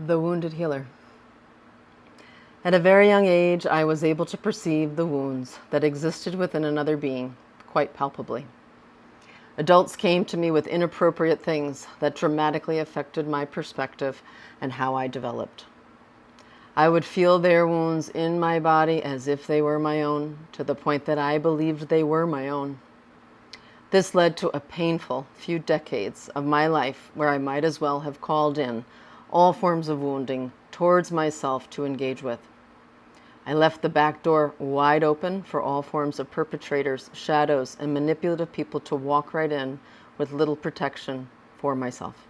The wounded healer. At a very young age, I was able to perceive the wounds that existed within another being quite palpably. Adults came to me with inappropriate things that dramatically affected my perspective and how I developed. I would feel their wounds in my body as if they were my own, to the point that I believed they were my own. This led to a painful few decades of my life where I might as well have called in all forms of wounding towards myself to engage with. I left the back door wide open for all forms of perpetrators, shadows, and manipulative people to walk right in with little protection for myself.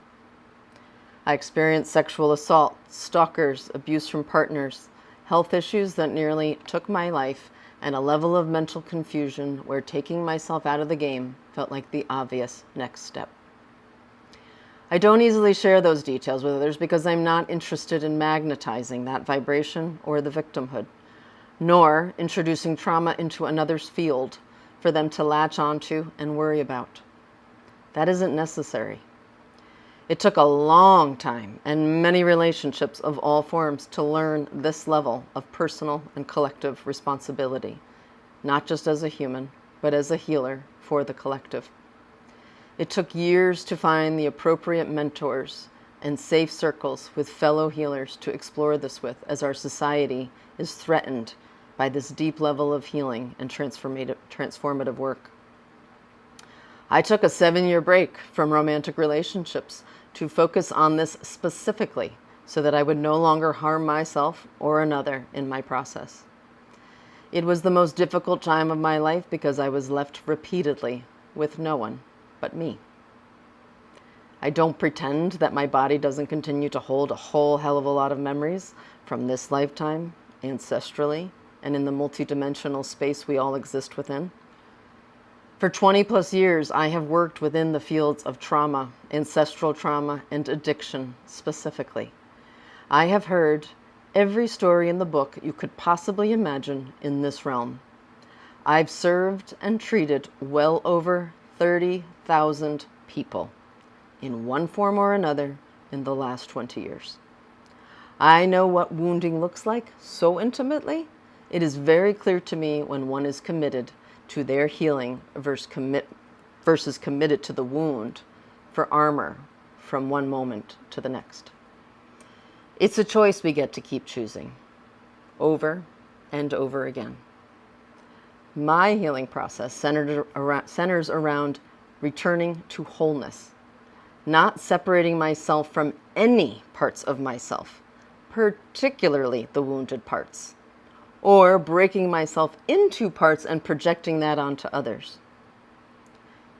I experienced sexual assault, stalkers, abuse from partners, health issues that nearly took my life, and a level of mental confusion where taking myself out of the game felt like the obvious next step. I don't easily share those details with others because I'm not interested in magnetizing that vibration or the victimhood, nor introducing trauma into another's field for them to latch onto and worry about. That isn't necessary. It took a long time and many relationships of all forms to learn this level of personal and collective responsibility, not just as a human, but as a healer for the collective. It took years to find the appropriate mentors and safe circles with fellow healers to explore this with, as our society is threatened by this deep level of healing and transformative work. I took a 7-year break from romantic relationships to focus on this specifically so that I would no longer harm myself or another in my process. It was the most difficult time of my life because I was left repeatedly with no one but me. I don't pretend that my body doesn't continue to hold a whole hell of a lot of memories from this lifetime, ancestrally, and in the multidimensional space we all exist within. For 20 plus years, I have worked within the fields of trauma, ancestral trauma, and addiction specifically. I have heard every story in the book you could possibly imagine in this realm. I've served and treated well over 30,000 people in one form or another in the last 20 years. I know what wounding looks like so intimately. It is very clear to me when one is committed to their healing versus committed to the wound for armor from one moment to the next. It's a choice we get to keep choosing over and over again. My healing process centers around returning to wholeness, not separating myself from any parts of myself, particularly the wounded parts, or breaking myself into parts and projecting that onto others.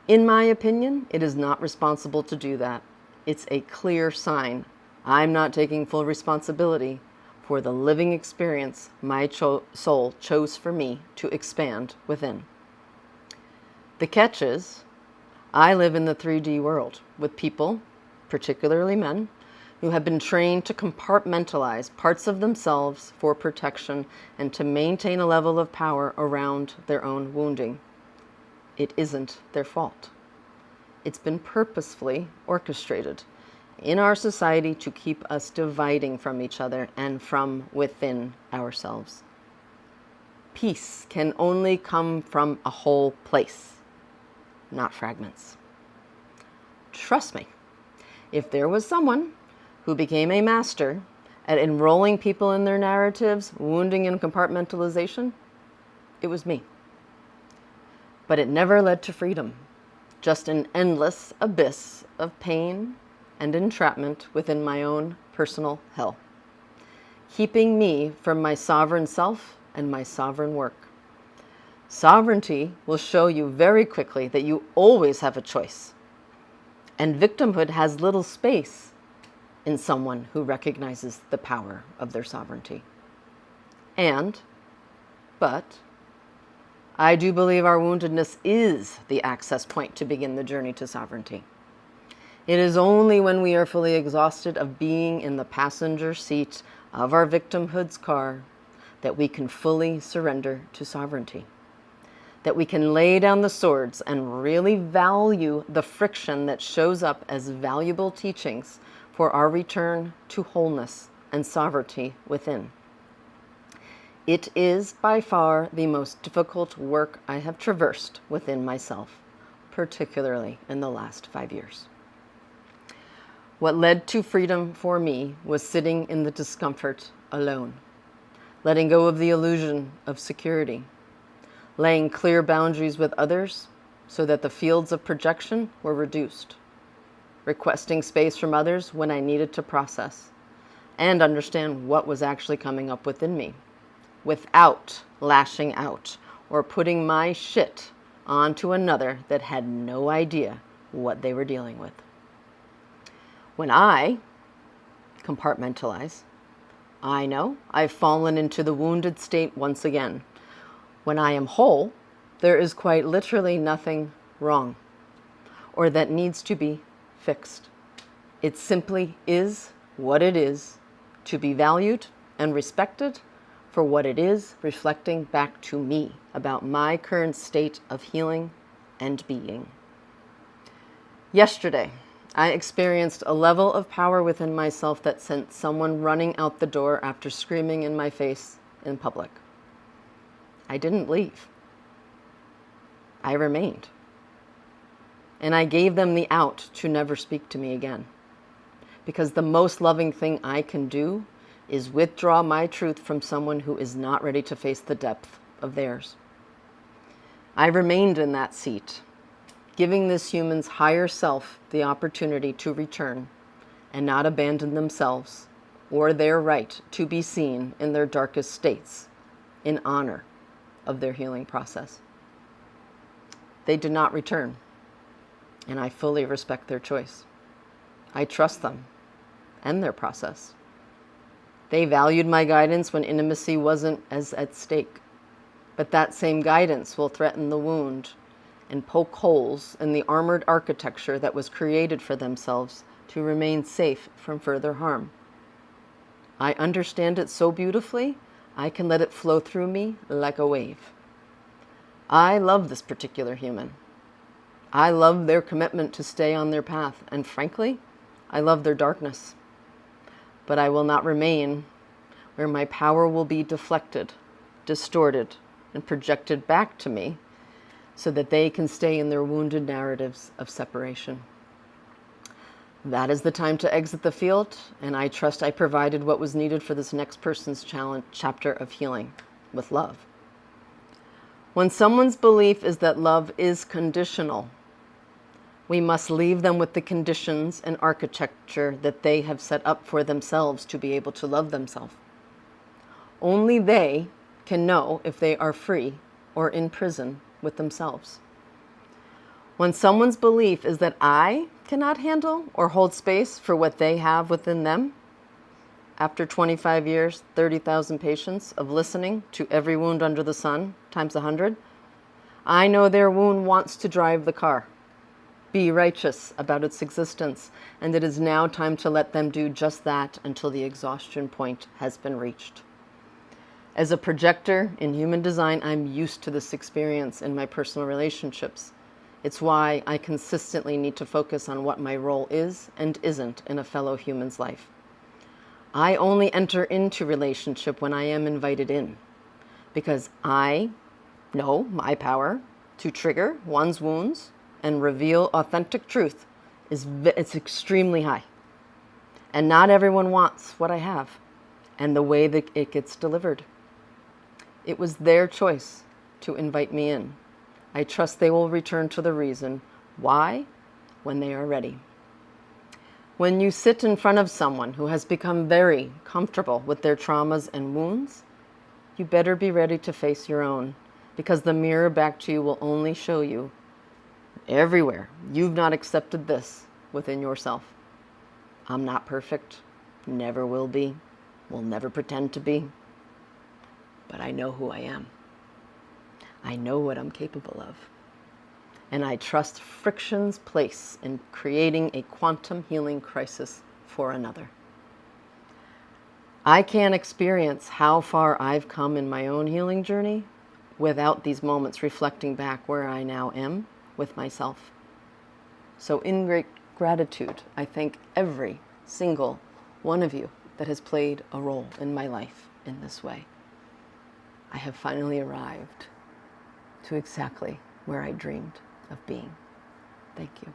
In my opinion, it is not responsible to do that. It's a clear sign I'm not taking full responsibility for the living experience my soul chose for me to expand within. The catch is, I live in the 3D world with people, particularly men, who have been trained to compartmentalize parts of themselves for protection and to maintain a level of power around their own wounding. It isn't their fault. It's been purposefully orchestrated in our society to keep us dividing from each other and from within ourselves. Peace can only come from a whole place, not fragments. Trust me, if there was someone who became a master at enrolling people in their narratives, wounding and compartmentalization, it was me. But it never led to freedom, just an endless abyss of pain and entrapment within my own personal hell, keeping me from my sovereign self and my sovereign work. Sovereignty will show you very quickly that you always have a choice, and victimhood has little space in someone who recognizes the power of their sovereignty. But I do believe our woundedness is the access point to begin the journey to sovereignty. It is only when we are fully exhausted of being in the passenger seat of our victimhood's car that we can fully surrender to sovereignty, that we can lay down the swords and really value the friction that shows up as valuable teachings for our return to wholeness and sovereignty within. It is by far the most difficult work I have traversed within myself, particularly in the last 5 years. What led to freedom for me was sitting in the discomfort alone, letting go of the illusion of security, laying clear boundaries with others so that the fields of projection were reduced, requesting space from others when I needed to process and understand what was actually coming up within me, without lashing out or putting my shit onto another that had no idea what they were dealing with. When I compartmentalize, I know I've fallen into the wounded state once again. When I am whole, there is quite literally nothing wrong or that needs to be fixed. It simply is what it is, to be valued and respected for what it is, reflecting back to me about my current state of healing and being. Yesterday, I experienced a level of power within myself that sent someone running out the door after screaming in my face in public. I didn't leave. I remained. And I gave them the out to never speak to me again. Because the most loving thing I can do is withdraw my truth from someone who is not ready to face the depth of theirs. I remained in that seat, giving this human's higher self the opportunity to return and not abandon themselves or their right to be seen in their darkest states in honor of their healing process. They did not return, and I fully respect their choice. I trust them and their process. They valued my guidance when intimacy wasn't as at stake, but that same guidance will threaten the wound and poke holes in the armored architecture that was created for themselves to remain safe from further harm. I understand it so beautifully, I can let it flow through me like a wave. I love this particular human. I love their commitment to stay on their path, and frankly, I love their darkness. But I will not remain where my power will be deflected, distorted, and projected back to me so that they can stay in their wounded narratives of separation. That is the time to exit the field, and I trust I provided what was needed for this next person's chapter of healing with love. When someone's belief is that love is conditional, we must leave them with the conditions and architecture that they have set up for themselves to be able to love themselves. Only they can know if they are free or in prison with themselves. When someone's belief is that I cannot handle or hold space for what they have within them, after 25 years, 30,000 patients of listening to every wound under the sun times 100, I know their wound wants to drive the car, be righteous about its existence, and it is now time to let them do just that until the exhaustion point has been reached. As a projector in human design, I'm used to this experience in my personal relationships. It's why I consistently need to focus on what my role is and isn't in a fellow human's life. I only enter into relationship when I am invited in, because I know my power to trigger one's wounds and reveal authentic truth it's extremely high. And not everyone wants what I have and the way that it gets delivered. It was their choice to invite me in. I trust they will return to the reason why when they are ready. When you sit in front of someone who has become very comfortable with their traumas and wounds, you better be ready to face your own, because the mirror back to you will only show you everywhere you've not accepted this within yourself. I'm not perfect, never will be, will never pretend to be, but I know who I am. I know what I'm capable of. And I trust friction's place in creating a quantum healing crisis for another. I can't experience how far I've come in my own healing journey without these moments reflecting back where I now am with myself. So in great gratitude, I thank every single one of you that has played a role in my life in this way. I have finally arrived to exactly where I dreamed of being. Thank you.